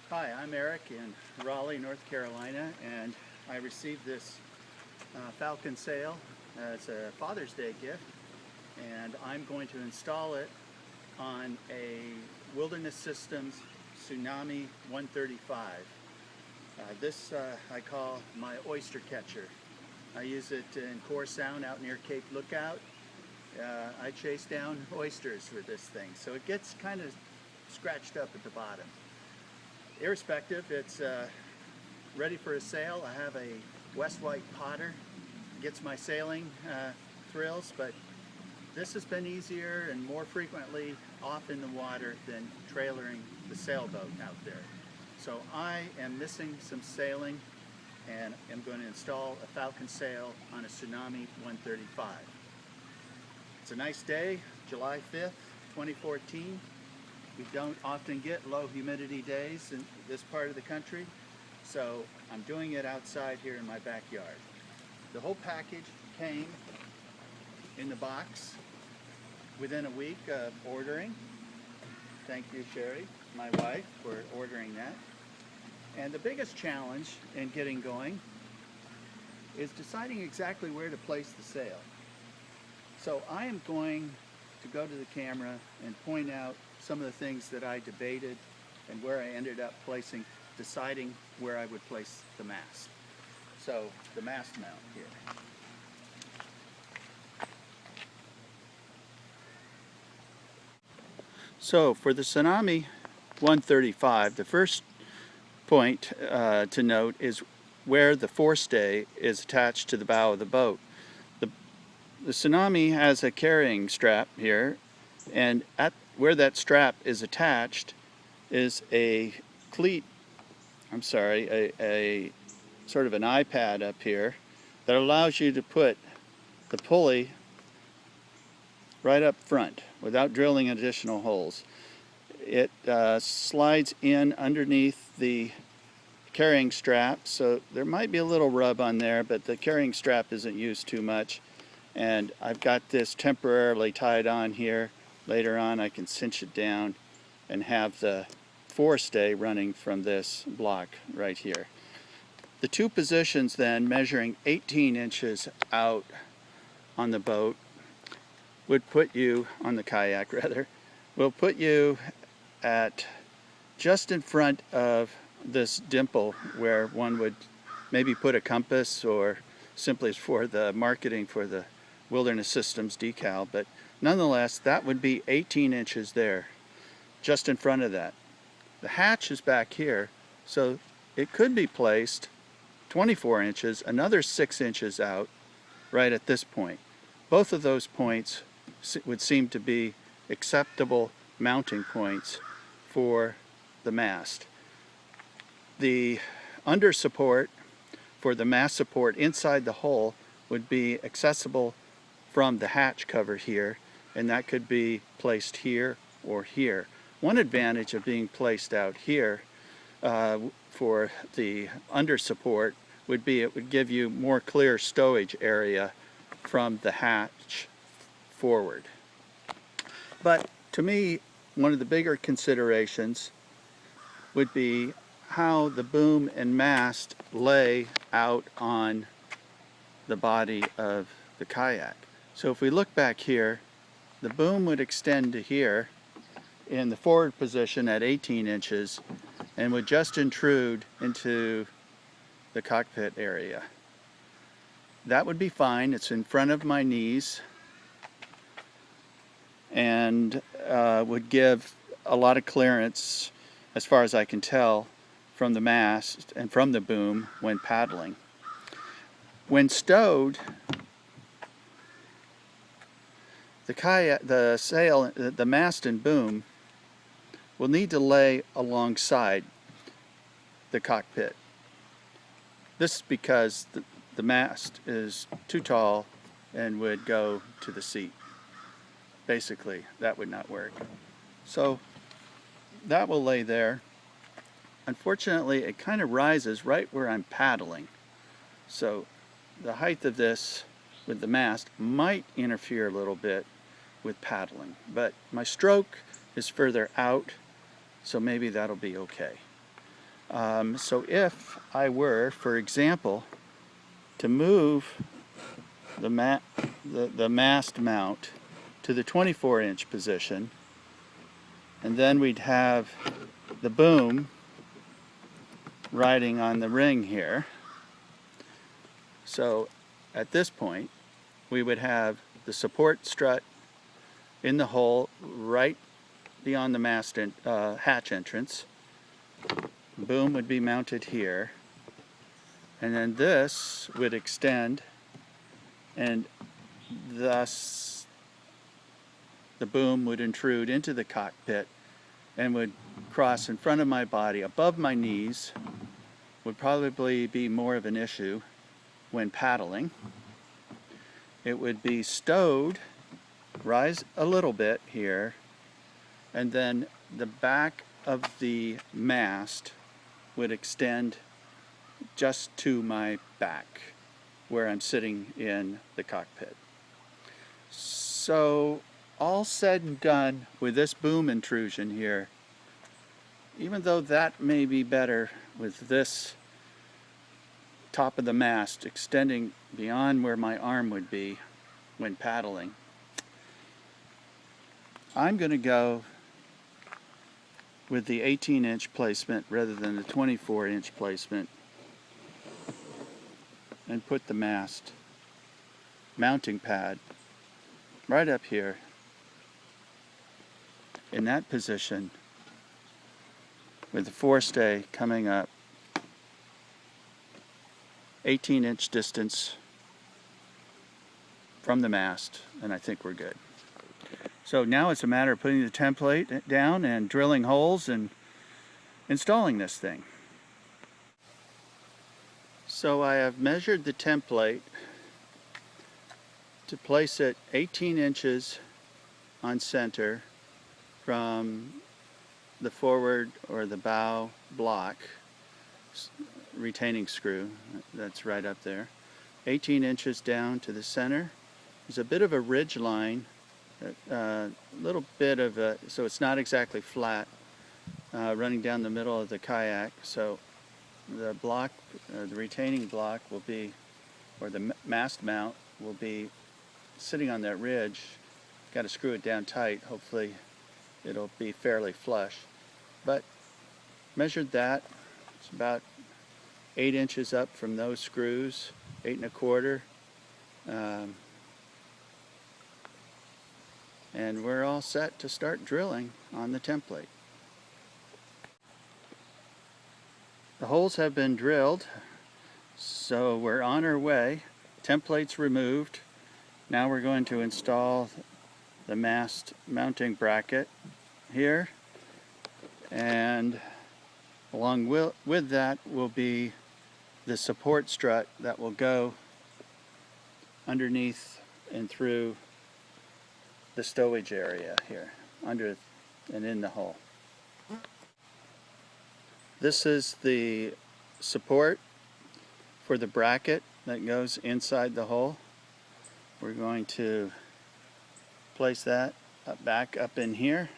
Hi, I'm Eric in Raleigh, North Carolina, and I received this Falcon sail as a Father's Day gift, and I'm going to install it on a Wilderness Systems Tsunami 135. This I call my oyster catcher. I use it in Core Sound out near Cape Lookout. I chase down oysters with this thing, so it gets kind of scratched up at the bottom. Irrespective, it's ready for a sail. I have a West White Potter. Gets my sailing thrills, but this has been easier and more frequently off in the water than trailering the sailboat out there. So I am missing some sailing and am going to install a Falcon sail on a Tsunami 135. It's a nice day, July 5th, 2014. We don't often get low humidity days in this part of the country, so I'm doing it outside here in my backyard. The whole package came in the box within a week of ordering. Thank you, Sherry, my wife, for ordering that. And the biggest challenge in getting going is deciding exactly where to place the sail. So I am going to go to the camera and point out some of the things that I debated and where I ended up deciding where I would place the mast. So the mast mount here. So for the Tsunami 135, the first point to note is where the forestay is attached to the bow of the boat. The Tsunami has a carrying strap here, and at where that strap is attached is a cleat, a sort of an iPad up here that allows you to put the pulley right up front without drilling additional holes. It slides in underneath the carrying strap, so there might be a little rub on there, but the carrying strap isn't used too much. And I've got this temporarily tied on here. Later on I can cinch it down and have the forestay running from this block right here. The two positions then, measuring 18 inches out on the boat, would put you, on the kayak rather, will put you at just in front of this dimple where one would maybe put a compass, or simply for the marketing for the Wilderness Systems decal, but nonetheless that would be 18 inches there, just in front of that. The hatch is back here, so it could be placed 24 inches, another 6 inches out, right at this point. Both of those points would seem to be acceptable mounting points for the mast. The under support for the mast support inside the hull would be accessible from the hatch cover here, and that could be placed here or here. One advantage of being placed out here for the under support would be it would give you more clear stowage area from the hatch forward. But to me, one of the bigger considerations would be how the boom and mast lay out on the body of the kayak. So if we look back here, the boom would extend to here in the forward position at 18 inches and would just intrude into the cockpit area. That would be fine. It's in front of my knees and would give a lot of clearance, as far as I can tell, from the mast and from the boom when paddling. When stowed, the kayak, the sail, the mast and boom will need to lay alongside the cockpit. This is because the mast is too tall and would go to the seat. Basically, that would not work. So that will lay there. Unfortunately, it kind of rises right where I'm paddling. So the height of this with the mast might interfere a little bit with paddling, but my stroke is further out, so maybe that'll be okay. So if I were, for example, to move the mast mount to the 24-inch position, and then we'd have the boom riding on the ring here. So at this point, we would have the support strut in the hole right beyond the mast hatch entrance. Boom would be mounted here, and then this would extend, and thus the boom would intrude into the cockpit and would cross in front of my body above my knees. Would probably be more of an issue when paddling. It would be stowed, rise a little bit here, and then the back of the mast would extend just to my back where I'm sitting in the cockpit. So all said and done with this boom intrusion here, even though that may be better with this top of the mast extending beyond where my arm would be when paddling, I'm going to go with the 18-inch placement rather than the 24-inch placement and put the mast mounting pad right up here in that position with the forestay coming up 18-inch distance from the mast, and I think we're good. So now it's a matter of putting the template down and drilling holes and installing this thing. So I have measured the template to place it 18 inches on center from the forward or the bow block retaining screw that's right up there. 18 inches down to the center. There's a bit of a ridge line, a little bit of a, so it's not exactly flat, running down the middle of the kayak. So the block, the retaining block will be, or the mast mount will be sitting on that ridge. Got to screw it down tight. Hopefully it'll be fairly flush. But measured that. It's about 8 inches up from those screws, 8 1/4. And we're all set to start drilling on the template. The holes have been drilled, so we're on our way. Template's removed. Now we're going to install the mast mounting bracket here, and along with that will be the support strut that will go underneath and through the stowage area here, under and in the hull. This is the support for the bracket that goes inside the hull. We're going to place that back up in here,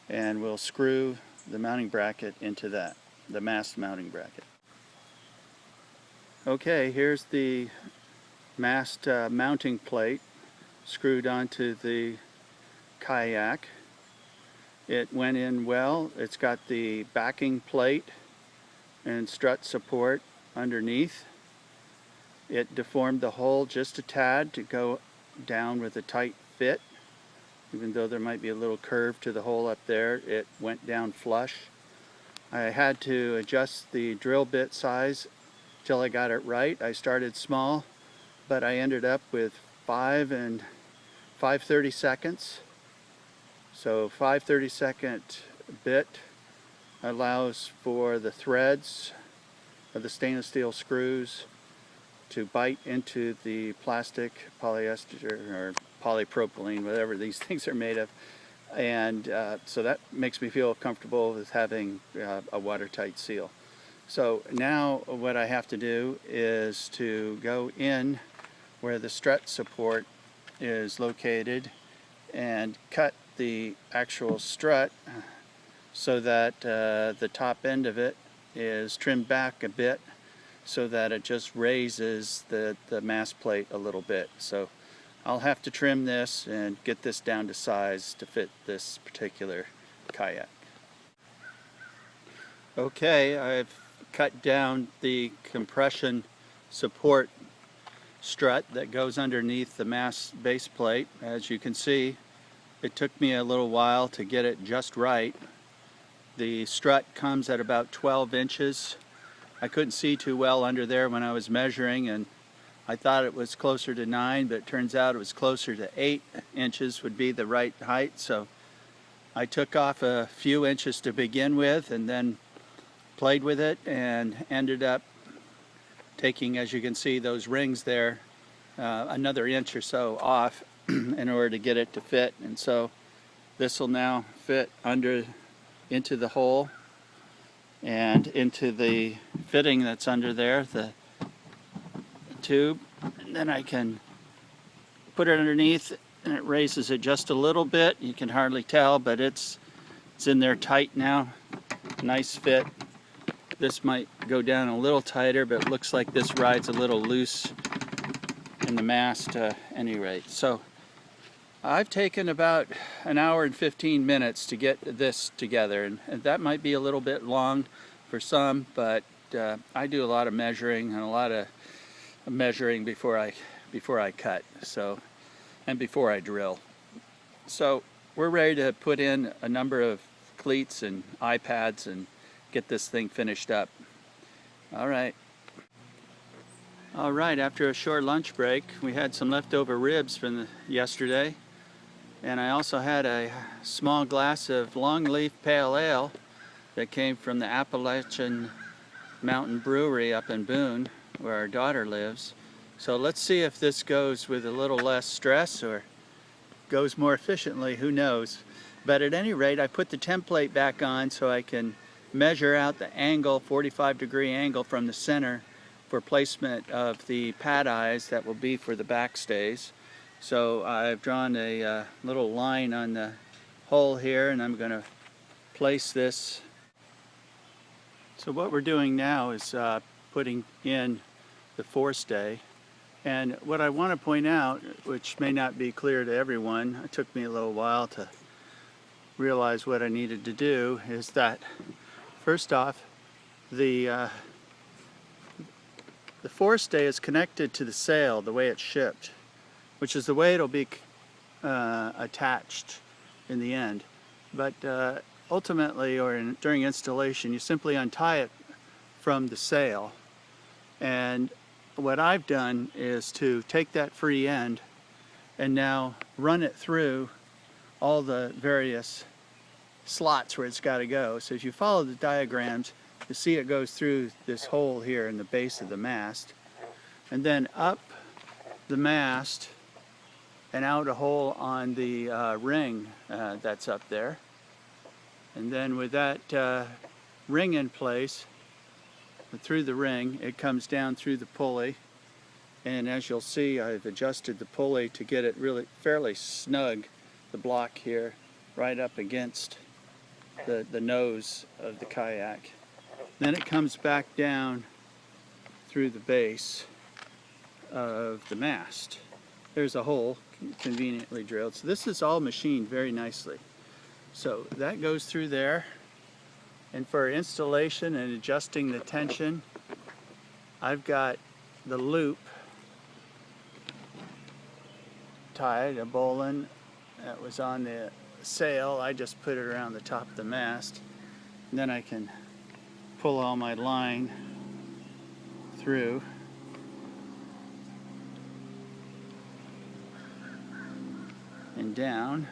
and we'll screw the mounting bracket into that, the mast mounting bracket. Okay, here's the mast mounting plate screwed onto the kayak. It went in well. It's got the backing plate and strut support underneath. It deformed the hull just a tad to go down with a tight fit. Even though there might be a little curve to the hole up there, it went down flush. I had to adjust the drill bit size till I got it right. I started small, but I ended up with 5 5/32. So 5/32 bit allows for the threads of the stainless steel screws to bite into the plastic, polyester, or polypropylene, whatever these things are made of. And so that makes me feel comfortable with having a watertight seal. So now what I have to do is to go in where the strut support is located and cut the actual strut so that the top end of it is trimmed back a bit so that it just raises the mast plate a little bit. So I'll have to trim this and get this down to size to fit this particular kayak. Okay, I've cut down the compression support strut that goes underneath the mast base plate. As you can see, it took me a little while to get it just right. The strut comes at about 12 inches. I couldn't see too well under there when I was measuring, and I thought it was closer to 9, but it turns out it was closer to 8 inches would be the right height. So I took off a few inches to begin with and then played with it and ended up taking, as you can see, those rings there another inch or so off in order to get it to fit. And so this will now fit into the hole and into the fitting that's under there, the tube, and then I can put it underneath and it raises it just a little bit. You can hardly tell, but it's in there tight now. Nice fit. This might go down a little tighter, but it looks like this rides a little loose in the mast at any rate. So I've taken about an hour and 15 minutes to get this together, and that might be a little bit long for some, but I do a lot of measuring and a lot of measuring before I cut, so, and before I drill. So we're ready to put in a number of cleats and eye pads and get this thing finished up. All right, after a short lunch break, we had some leftover ribs from yesterday, and I also had a small glass of long leaf pale ale that came from the Appalachian Mountain Brewery up in Boone, where our daughter lives. So let's see if this goes with a little less stress or goes more efficiently, who knows. But at any rate, I put the template back on so I can measure out the angle, 45-degree angle from the center for placement of the pad eyes that will be for the backstays. So I've drawn a little line on the hole here, and I'm going to place this. So what we're doing now is putting in the forestay. And what I want to point out, which may not be clear to everyone, it took me a little while to realize what I needed to do, is that first off, the forestay is connected to the sail the way it's shipped, which is the way it'll be attached in the end. But ultimately, or during installation, you simply untie it from the sail. And what I've done is to take that free end and now run it through all the various slots where it's got to go. So if you follow the diagrams, you see it goes through this hole here in the base of the mast, and then up the mast and out a hole on the ring that's up there. And then with that ring in place, through the ring, it comes down through the pulley. And as you'll see, I've adjusted the pulley to get it really fairly snug, the block here, right up against the nose of the kayak. Then it comes back down through the base of the mast. There's a hole conveniently drilled. So this is all machined very nicely. So that goes through there. And for installation and adjusting the tension, I've got the loop tied, a bowline that was on the sail. I just put it around the top of the mast. And then I can pull all my line through. And down.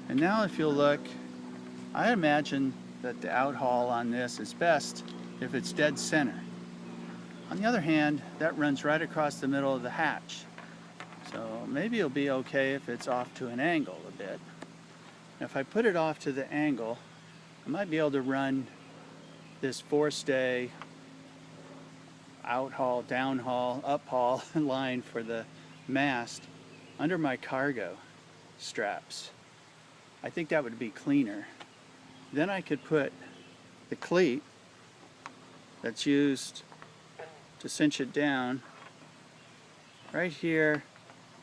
And now if you'll look, I imagine that the outhaul on this is best if it's dead center. On the other hand, that runs right across the middle of the hatch. So maybe it'll be okay if it's off to an angle a bit. If I put it off to the angle, I might be able to run this forestay outhaul, downhaul, uphaul line for the mast under my cargo straps. I think that would be cleaner. Then I could put the cleat that's used to cinch it down right here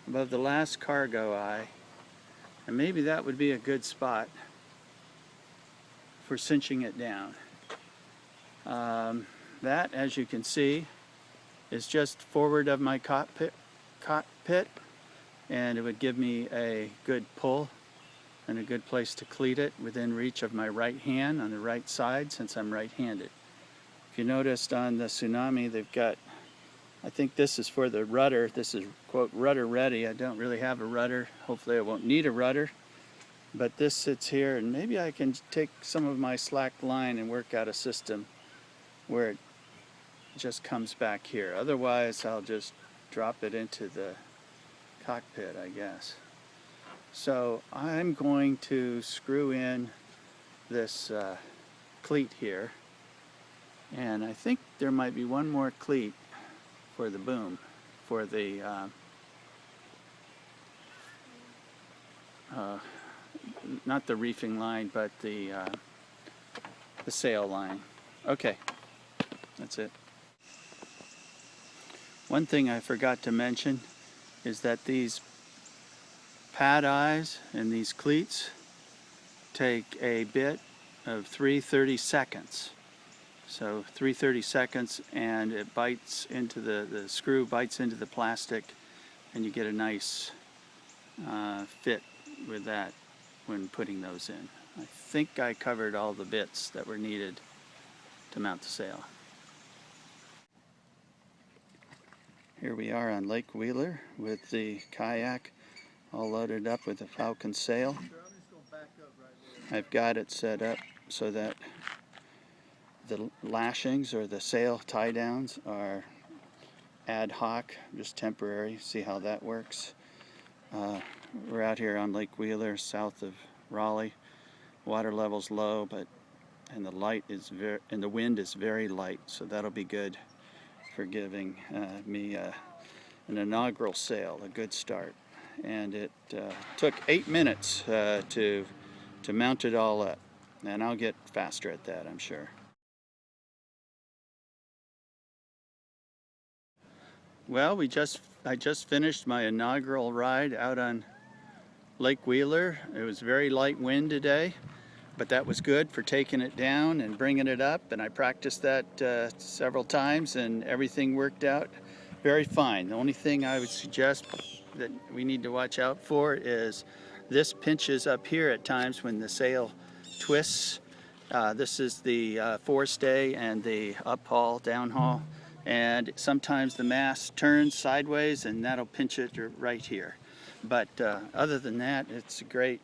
above the last cargo eye, and maybe that would be a good spot for cinching it down. That, as you can see, is just forward of my cockpit, and it would give me a good pull and a good place to cleat it within reach of my right hand on the right side, since I'm right-handed. If you noticed on the Tsunami, they've got, I think this is for the rudder. This is, quote, rudder ready. I don't really have a rudder. Hopefully I won't need a rudder. But this sits here, and maybe I can take some of my slack line and work out a system where it just comes back here. Otherwise, I'll just drop it into the cockpit, I guess. So I'm going to screw in this cleat here, and I think there might be one more cleat for the boom, for the not the reefing line, but the sail line. Okay, that's it. One thing I forgot to mention is that these pad eyes and these cleats take a bit of 3/30 seconds. So 3/30 seconds, and it bites into the screw bites into the plastic, and you get a nice fit with that when putting those in. I think I covered all the bits that were needed to mount the sail. Here we are on Lake Wheeler with the kayak all loaded up with the Falcon sail. I've got it set up so that the lashings or the sail tie downs are ad hoc, just temporary. See how that works. We're out here on Lake Wheeler, south of Raleigh. Water level's low, and the wind is very light, so that'll be good for giving me an inaugural sail, a good start. And it took 8 minutes to mount it all up, and I'll get faster at that, I'm sure. Well, I just finished my inaugural ride out on Lake Wheeler. It was very light wind today, but that was good for taking it down and bringing it up, and I practiced that several times, and everything worked out very fine. The only thing I would suggest that we need to watch out for is this pinches up here at times when the sail twists. This is the forestay and the uphaul, downhaul, and sometimes the mast turns sideways, and that'll pinch it right here. But other than that, it's a great